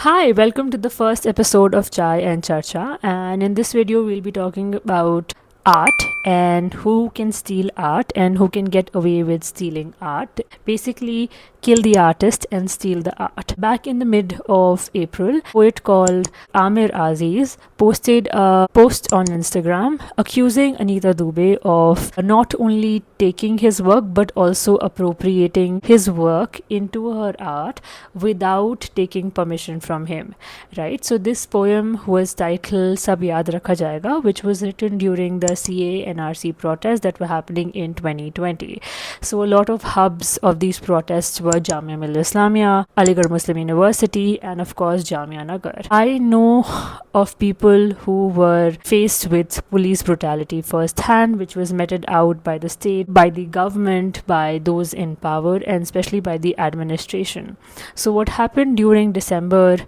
Hi, welcome to the first episode of Chai and Charcha. And in this video, we'll be talking about art and who can steal art and who can get away with stealing art. Basically, kill the artist and steal the art. Back in the mid of April, a poet called Amir Aziz posted a post on Instagram accusing Anita Dubey of not only taking his work but also appropriating his work into her art without taking permission from him, right? So this poem was titled Sab Yaad Rakha Jayega, which was written during the CA NRC protests that were happening in 2020. So a lot of hubs of these protests were Jamia Millia Islamia, Aligarh Muslim University, and of course Jamia Nagar. I know of people who were faced with police brutality firsthand, which was meted out by the state, by the government, by those in power, and especially by the administration. So, what happened during December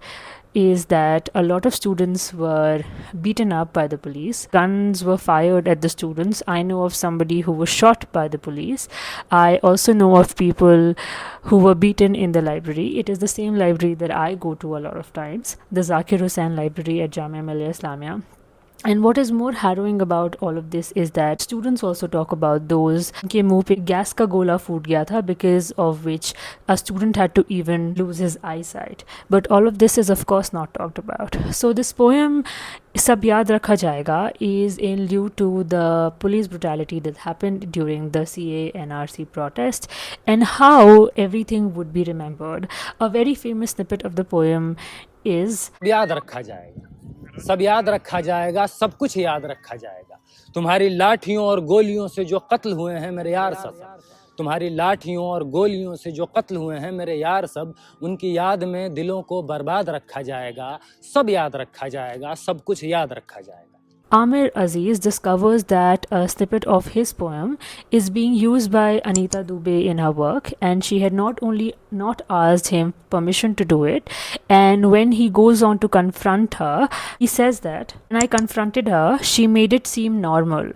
is that a lot of students were beaten up by the police. Guns were fired at the students. I know of somebody who was shot by the police. I also know of people who were beaten in the library. It is the same library that I go to a lot of times, the Zakir Hussain Library at Jamia Millia Islamia. And what is more harrowing about all of this is that students also talk about those के मुंह पे gas का गोला फूट गया था, because of which a student had to even lose his eyesight. But all of this is of course not talked about. So this poem सब याद रखा जाएगा is in lieu to the police brutality that happened during the CA NRC protest and how everything would be remembered. A very famous snippet of the poem is याद रखा जाएगा, सब याद रखा जाएगा, सब कुछ याद रखा जाएगा। तुम्हारी लाठियों और गोलियों से जो कत्ल हुए हैं मेरे यार सब, तुम्हारी लाठियों और गोलियों से जो कत्ल हुए हैं मेरे यार सब, उनकी याद में दिलों को बर्बाद रखा जाएगा, सब याद रखा जाएगा, सब कुछ याद रखा जाएगा। Amir Aziz discovers that a snippet of his poem is being used by Anita Dubey in her work, and she had not only not asked him permission to do it, and when he goes on to confront her, he says that, when I confronted her, she made it seem normal.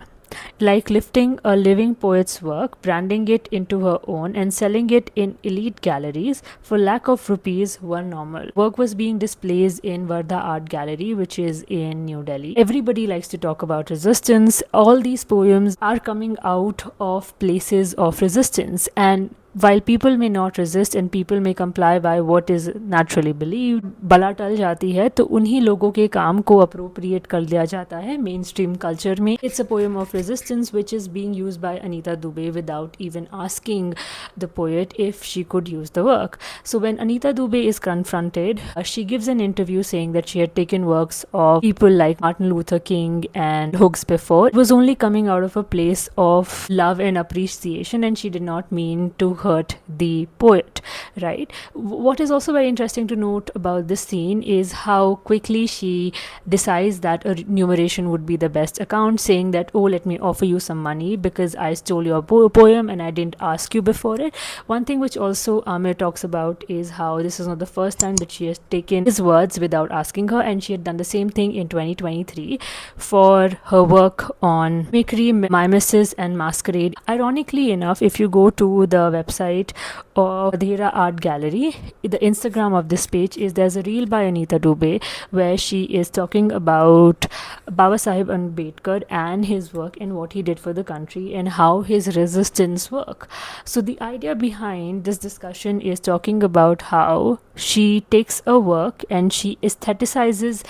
Like lifting a living poet's work, branding it into her own, and selling it in elite galleries for lack of rupees were normal. Work was being displayed in Vardha Art Gallery, which is in New Delhi. Everybody likes to talk about resistance. All these poems are coming out of places of resistance, and while people may not resist and people may comply by what is naturally believed, बला टल जाती है तो उन्हीं लोगों के काम को अप्रोप्रिएट कर लिया जाता है मेन स्ट्रीम कल्चर में. It's a poem of resistance which is being used by Anita Dubey without even asking the poet if she could use the work. So when Anita Dubey is confronted, she gives an interview saying that she had taken works of people like Martin Luther King and Hooks before. It was only coming out of a place of love and appreciation, and she did not mean to hurt the poet, right? What is also very interesting to note about this scene is how quickly she decides that a remuneration would be the best account, saying that, oh, let me offer you some money because I stole your poem and I didn't ask you before it. One thing which also Amir talks about is how this is not the first time that she has taken his words without asking her, and she had done the same thing in 2023 for her work on mimicry, mimesis and masquerade. Ironically enough, if you go to the website of Adhira Art Gallery, the Instagram of this page is there's a reel by Anita Dubey where she is talking about Baba Sahib Ambedkar and his work and what he did for the country and how his resistance work. So the idea behind this discussion is talking about how she takes a work and she aestheticizes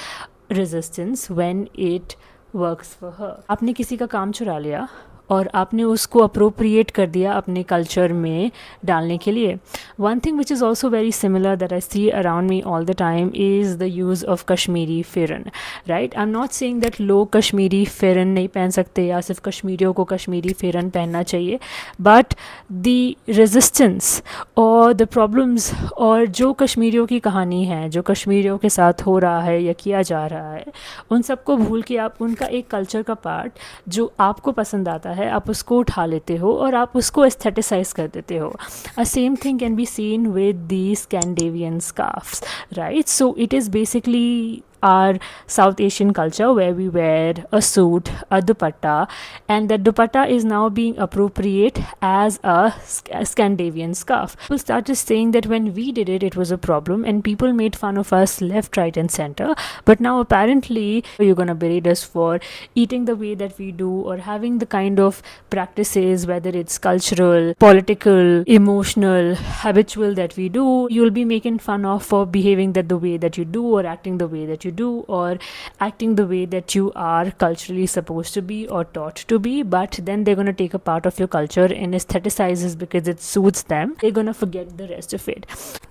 resistance when it works for her. आपने किसी का काम चुरा लिया और आपने उसको appropriate कर दिया अपने कल्चर में डालने के लिए. One thing which is also very similar that I see around me all the time is the use of Kashmiri pheran, right? I am not saying that लोग कश्मीरी फ़िरन नहीं पहन सकते या सिर्फ कश्मीरियों को कश्मीरी फ़िरन पहनना चाहिए, बट द रेजिस्टेंस और द प्रॉब्लम्स और जो कश्मीरियों की कहानी है, जो कश्मीरियों के साथ हो रहा है या किया जा रहा है, उन सबको भूल के आप उनका एक कल्चर का पार्ट जो आपको पसंद आता है आप उसको उठा लेते हो और आप उसको एस्थेटिसाइज कर देते हो. अ same thing can be seen with the Scandinavian scarfs, right? So it is basically our South Asian culture where we wear a suit, a dupatta, and that dupatta is now being appropriate as a Scandinavian scarf. People started saying that when we did it, it was a problem, and people made fun of us left, right, and center. But now apparently you're gonna berate us for eating the way that we do or having the kind of practices, whether it's cultural, political, emotional, habitual that we do. You'll be making fun of for behaving that the way that you do, or acting the way that you do, or acting the way that you are culturally supposed to be or taught to be. But then they're going to take a part of your culture and aestheticize it because it suits them. They're going to forget the rest of it.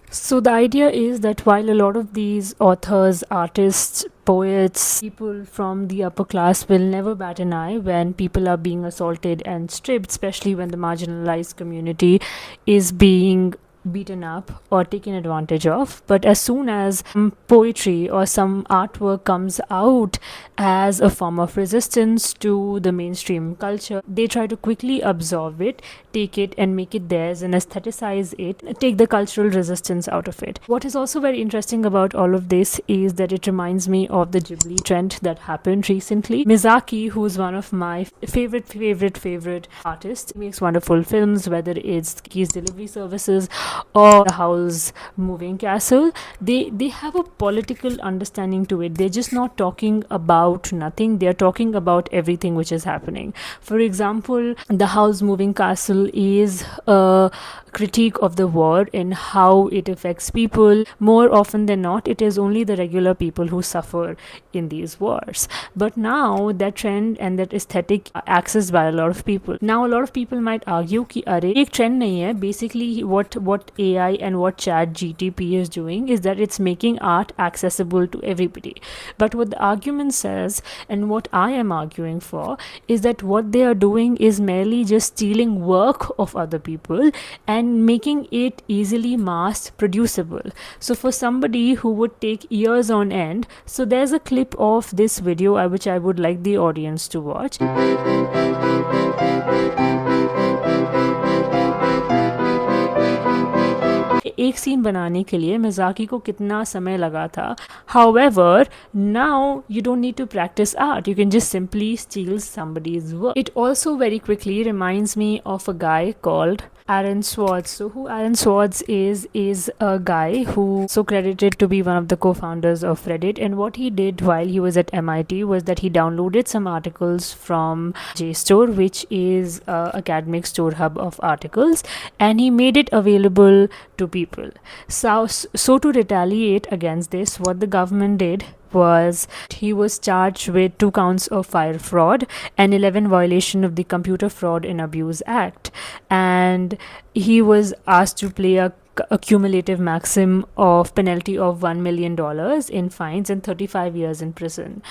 So the idea is that while a lot of these authors, artists, poets, people from the upper class will never bat an eye when people are being assaulted and stripped, especially when the marginalized community is being beaten up or taken advantage of. But as soon as poetry or some artwork comes out as a form of resistance to the mainstream culture, they try to quickly absorb it, take it and make it theirs and aestheticize it, take the cultural resistance out of it. What is also very interesting about all of this is that it reminds me of the Ghibli trend that happened recently. Miyazaki, who's one of my favorite artists, makes wonderful films, whether it's Keys Delivery Services or The Howl's Moving Castle. They have a political understanding to it. They're just not talking about nothing, they're talking about everything which is happening. For example, The Howl's Moving Castle is a critique of the war and how it affects people. More often than not, it is only the regular people who suffer in these wars. But now that trend and that aesthetic are accessed by a lot of people. Now a lot of people might argue कि अरे एक trend नहीं है. Basically what AI and what Chat GTP is doing is that it's making art accessible to everybody. But what the argument says and what I am arguing for is that what they are doing is merely just stealing work of other people and making it easily mass producible. So for somebody who would take years on end, so there's a clip of this video which I would like the audience to watch. एक scene बनाने के लिए Miyazaki को कितना समय लगा था. However, now you don't need to practice art. You can just simply steal somebody's work. It also very quickly reminds me of a guy called Aaron Swartz. So who Aaron Swartz is a guy who so credited to be one of the co-founders of Reddit, and what he did while he was at MIT was that he downloaded some articles from JSTOR, which is a academic store hub of articles, and he made it available to people. So to retaliate against this, what the government did was he was charged with 2 counts of fire fraud and 11 violation of the Computer Fraud and Abuse Act, and he was asked to pay a cumulative maximum of penalty of $1 million in fines and 35 years in prison.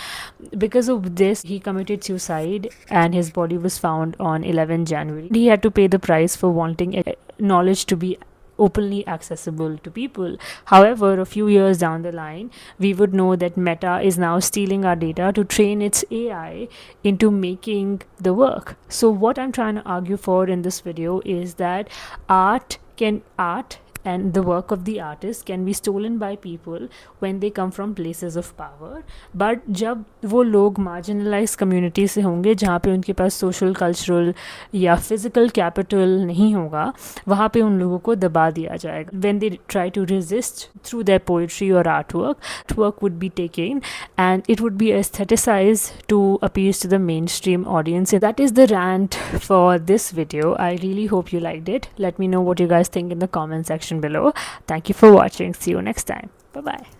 Because of this, he committed suicide and his body was found on 11 January. He had to pay the price for wanting knowledge to be openly accessible to people. However, a few years down the line, we would know that Meta is now stealing our data to train its AI into making the work. So what I'm trying to argue for in this video is that art and the work of the artist can be stolen by people when they come from places of power. But जब वो लोग marginalized community से होंगे जहाँ पे उनके पास social, cultural या physical capital नहीं होगा, वहाँ पे उन लोगों को दबा दिया जाएगा. When they try to resist through their poetry or artwork would be taken and it would be aestheticized to appeal to the mainstream audience. And that is the rant for this video. I really hope you liked it. Let me know what you guys think in the comment section below. Thank you for watching. See you next time. Bye bye.